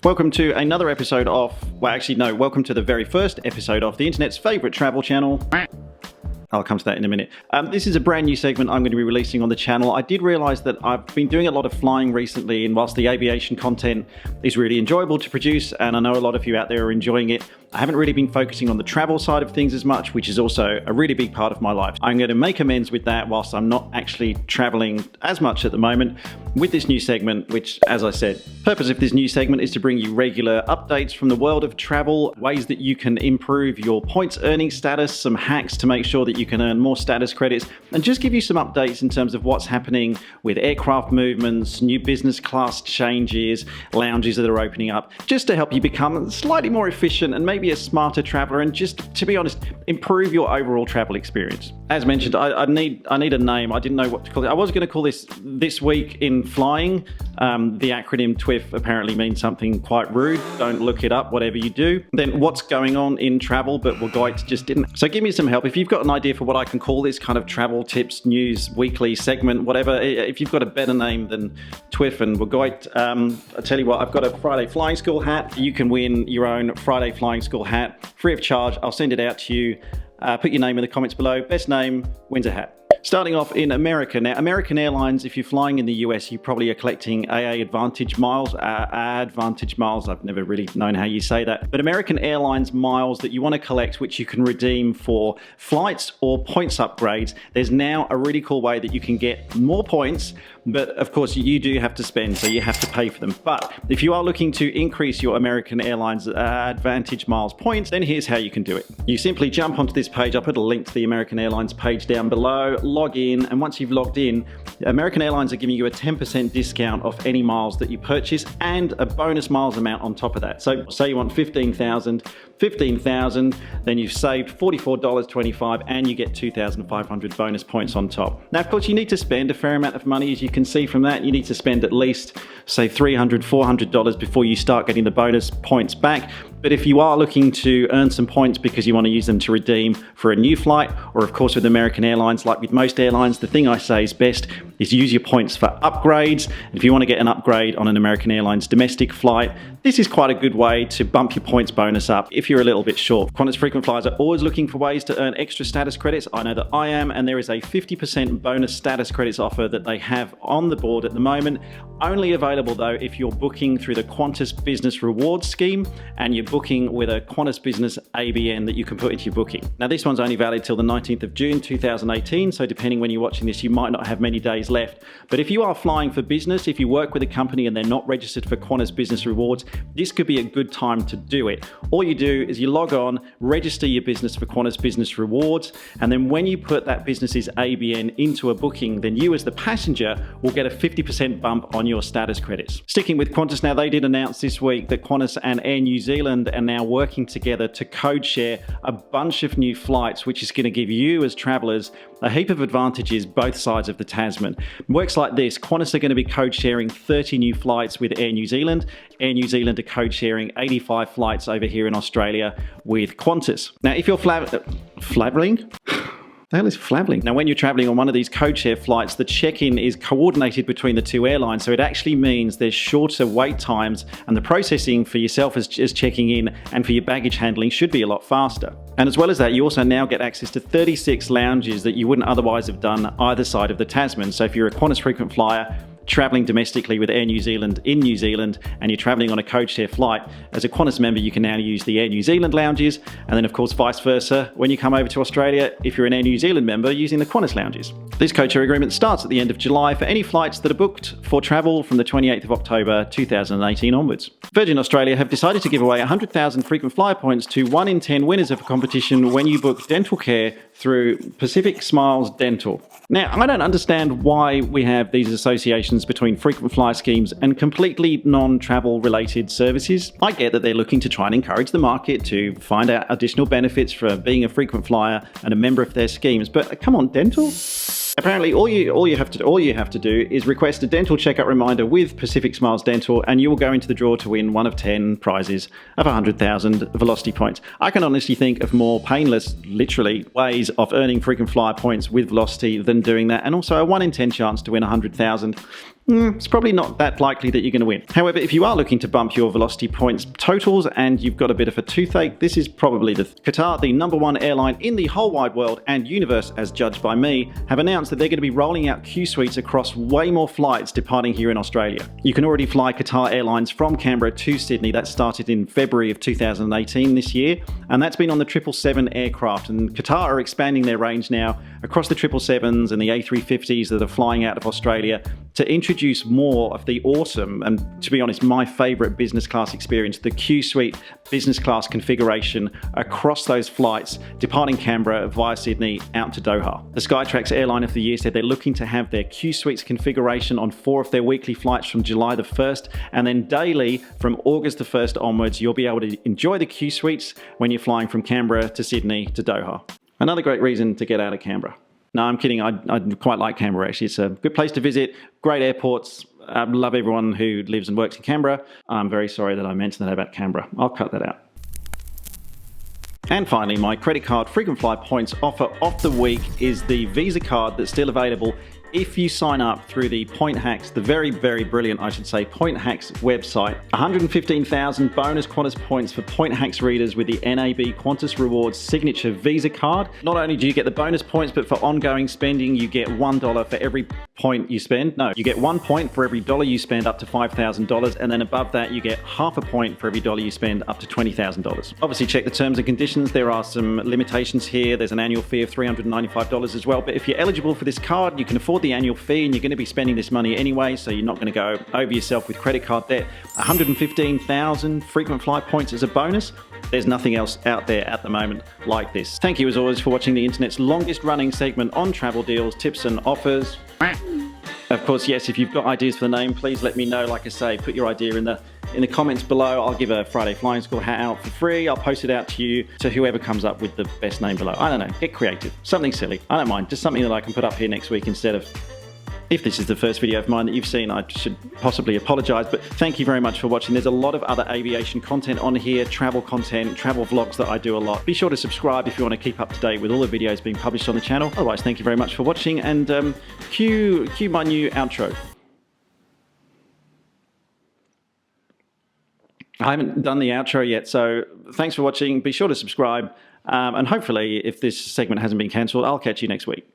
Welcome to another episode of, welcome to the very first episode of the internet's favourite travel channel. I'll come to that in a minute. This is a brand new segment I'm going to be releasing on the channel. I did realise that I've been doing a lot of flying recently, and whilst the aviation content is really enjoyable to produce, and I know a lot of you out there are enjoying it, I haven't really been focusing on the travel side of things as much, which is also a really big part of my life. I'm going to make amends with that whilst I'm not actually traveling as much at the moment with this new segment, which, as I said, the purpose of this new segment is to bring you regular updates from the world of travel, ways that you can improve your points earning status, some hacks to make sure that you can earn more status credits, and just give you some updates in terms of what's happening with aircraft movements, new business class changes, lounges that are opening up, just to help you become slightly more efficient and maybe a smarter traveler, and just, to be honest, improve your overall travel experience. As mentioned, I need a name. I didn't know what to call it. I was going to call this week in flying. The acronym TWIF apparently means something quite rude. Don't look it up, whatever you do. Then what's going on in travel, but Wagoit just didn't. So give me some help. If you've got an idea for what I can call this kind of travel tips, news, weekly segment, whatever, if you've got a better name than TWIF and Wagoit, I tell you what, I've got a Friday Flying School hat. You can win your own Friday Flying School hat free of charge. I'll send it out to you. Put your name in the comments below. Best name wins a hat. Starting off in America. Now, American Airlines, if you're flying in the US, you probably are collecting AAdvantage Miles, AAdvantage Miles. I've never really known how you say that. But American Airlines miles that you want to collect, which you can redeem for flights or points upgrades. There's now a really cool way that you can get more points, but of course you do have to spend, so you have to pay for them. But if you are looking to increase your American Airlines AAdvantage Miles points, then here's how you can do it. You simply jump onto this page. I'll put a link to the American Airlines page down below. Log in, and once you've logged in, American Airlines are giving you a 10% discount off any miles that you purchase and a bonus miles amount on top of that. So say you want 15,000, then you've saved $44.25 and you get 2,500 bonus points on top. Now, of course, you need to spend a fair amount of money. As you can see from that, you need to spend at least, say, $300, $400 before you start getting the bonus points back. But if you are looking to earn some points because you want to use them to redeem for a new flight, or of course with American Airlines, like with most airlines, the thing I say is best is use your points for upgrades. And if you want to get an upgrade on an American Airlines domestic flight, this is quite a good way to bump your points bonus up if you're a little bit short. Qantas frequent flyers are always looking for ways to earn extra status credits. I know that I am, and there is a 50% bonus status credits offer that they have on the board at the moment. Only available though if you're booking through the Qantas Business Rewards Scheme and you're booking with a Qantas Business ABN that you can put into your booking. Now, this one's only valid till the 19th of June 2018, so depending when you're watching this, you might not have many days left. But if you are flying for business, if you work with a company and they're not registered for Qantas Business Rewards, this could be a good time to do it. All you do is you log on, register your business for Qantas Business Rewards, and then when you put that business's ABN into a booking, then you as the passenger will get a 50% bump on your status credits. Sticking with Qantas now, they did announce this week that Qantas and Air New Zealand are now working together to code share a bunch of new flights, which is going to give you as travelers a heap of advantages both sides of the Tasman. It works like this. Qantas are going to be code sharing 30 new flights with Air New Zealand. Air New Zealand are code sharing 85 flights over here in Australia with Qantas. Now, if you're flabbling? The hell is flabbling? Now, when you're traveling on one of these codeshare flights, the check-in is coordinated between the two airlines, so it actually means there's shorter wait times, and the processing for yourself as checking in and for your baggage handling should be a lot faster. And as well as that, you also now get access to 36 lounges that you wouldn't otherwise have done either side of the Tasman. So if you're a Qantas frequent flyer traveling domestically with Air New Zealand in New Zealand, and you're traveling on a codeshare flight, as a Qantas member, you can now use the Air New Zealand lounges, and then of course vice versa when you come over to Australia, if you're an Air New Zealand member, using the Qantas lounges. This codeshare agreement starts at the end of July for any flights that are booked for travel from the 28th of October 2018 onwards. Virgin Australia have decided to give away 100,000 frequent flyer points to 1 in 10 winners of a competition when you book dental care through Pacific Smiles Dental. Now, I don't understand why we have these associations between frequent flyer schemes and completely non-travel related services. I get that they're looking to try and encourage the market to find out additional benefits for being a frequent flyer and a member of their schemes, but come on, dental? Apparently, all you have to do is request a dental checkup reminder with Pacific Smiles Dental, and you will go into the draw to win one of 10 prizes of 100,000 Velocity points. I can honestly think of more painless, literally, ways of earning frequent flyer points with Velocity than doing that, and also a 1 in 10 chance to win 100,000. it's probably not that likely that you're going to win. However, if you are looking to bump your velocity points totals and you've got a bit of a toothache, this is probably Qatar, the #1 airline in the whole wide world and universe as judged by me, have announced that they're going to be rolling out QSuites across way more flights departing here in Australia. You can already fly Qatar Airlines from Canberra to Sydney. That started in February of 2018 this year, and that's been on the 777 aircraft. And Qatar are expanding their range now across the 777s and the A350s that are flying out of Australia to introduce more of the awesome, and to be honest, my favorite business class experience, the QSuite business class configuration across those flights departing Canberra via Sydney out to Doha. The Skytrax Airline of the Year said they're looking to have their QSuites configuration on 4 of their weekly flights from July the 1st, and then daily from August the 1st onwards, you'll be able to enjoy the QSuites when you're flying from Canberra to Sydney to Doha. Another great reason to get out of Canberra. No, I'm kidding. I quite like Canberra, actually. It's a good place to visit, great airports. I love everyone who lives and works in Canberra. I'm very sorry that I mentioned that about Canberra. I'll cut that out. And finally, my credit card frequent flyer points offer of the week is the Visa card that's still available if you sign up through the Point Hacks, the very, very brilliant, I should say, Point Hacks website. 115,000 bonus Qantas points for Point Hacks readers with the NAB Qantas Rewards signature Visa card. Not only do you get the bonus points, but for ongoing spending, you get $1 for every point you spend. No, you get 1 point for every dollar you spend up to $5,000, and then above that, you get half a point for every dollar you spend up to $20,000. Obviously, check the terms and conditions. There are some limitations here. There's an annual fee of $395 as well, but if you're eligible for this card, you can afford the annual fee, and you're going to be spending this money anyway, so you're not going to go over yourself with credit card debt. 115,000 frequent flyer points as a bonus. There's nothing else out there at the moment like this. Thank you as always for watching the internet's longest running segment on travel deals, tips and offers. Of course, yes, if you've got ideas for the name, please let me know. Like I say, put your idea in the comments below. I'll give a Friday Flying School hat out for free. I'll post it out to you, to whoever comes up with the best name below. I don't know, get creative. Something silly. I don't mind. Just something that I can put up here next week instead of... If this is the first video of mine that you've seen, I should possibly apologise, but thank you very much for watching. There's a lot of other aviation content on here, travel content, travel vlogs that I do a lot. Be sure to subscribe if you want to keep up to date with all the videos being published on the channel. Otherwise, thank you very much for watching, and cue my new outro. I haven't done the outro yet, so thanks for watching. Be sure to subscribe, and hopefully, if this segment hasn't been cancelled, I'll catch you next week.